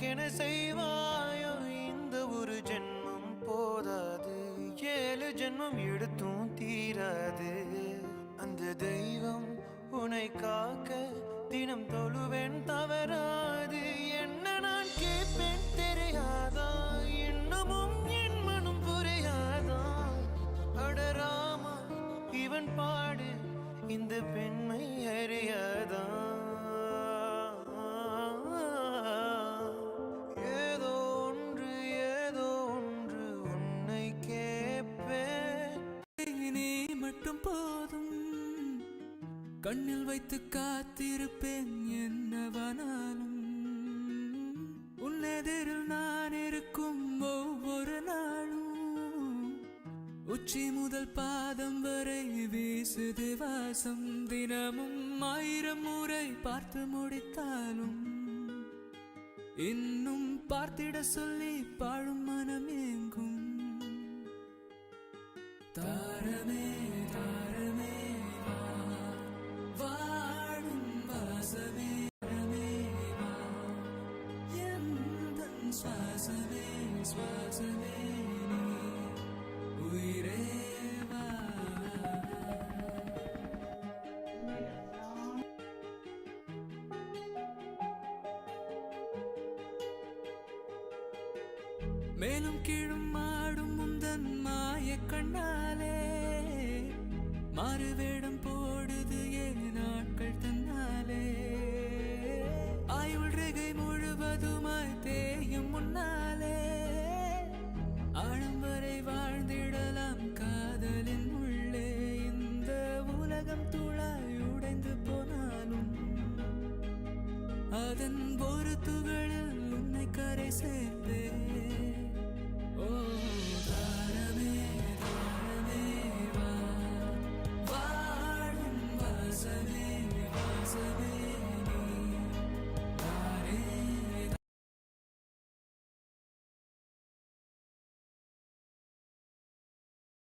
எனக்கென செய்வாயோ இந்த ஒரு ஜென்மம் போதாது 7 ஜென்மம் எடுத்தும் தீராது அந்த தெய்வம் உன்னை காக்க தினம் தொழுவேன் தவறாது என்ன நான் கேட்பேன் தெரியாதா இன்னமும் என் மனம் புரியாதா அடராமா இவன் பாடு இந்த பெண்மை அறியாதா ஏதோ ஒன்று உன்னை கேட்பேன் நீ மட்டும் போதும் கண்ணில் வைத்து காத்திருப்பேன் என்னவானாலும் உன்னெதிரில் நான் இருக்கும் ஒவ்வொரு நாளும் உச்சி முதல் பாதம் வரை வீசுது வாசம் தினமும் 1000 முறை பார்த்து முடித்தாலும் இன்னும் பார்த்திட சொல்லி பாழும் மனம் ஏங்கும் தாரமே தாரமே வாழும் வாசமே சுவாசமே சுவாசமே உயிரே வா மேலும் கீழும் ஆடும் முந்தன் மாய கண்ணாலே மாறு வேடம் போடுது ஏன் நாட்கள் தன்னாலே ஆயுள் ரேகை முழுவதுமாய் தேயும் முன்னாலே ஆழம் வரை வாழ்ந்திடலாம் காதலின் உள்ளே இந்த உலகம் துளாய் உடைந்து போனாலும் அதன் ஒரு துகளில் உன்னை கரை சேர்ப்பே ஓ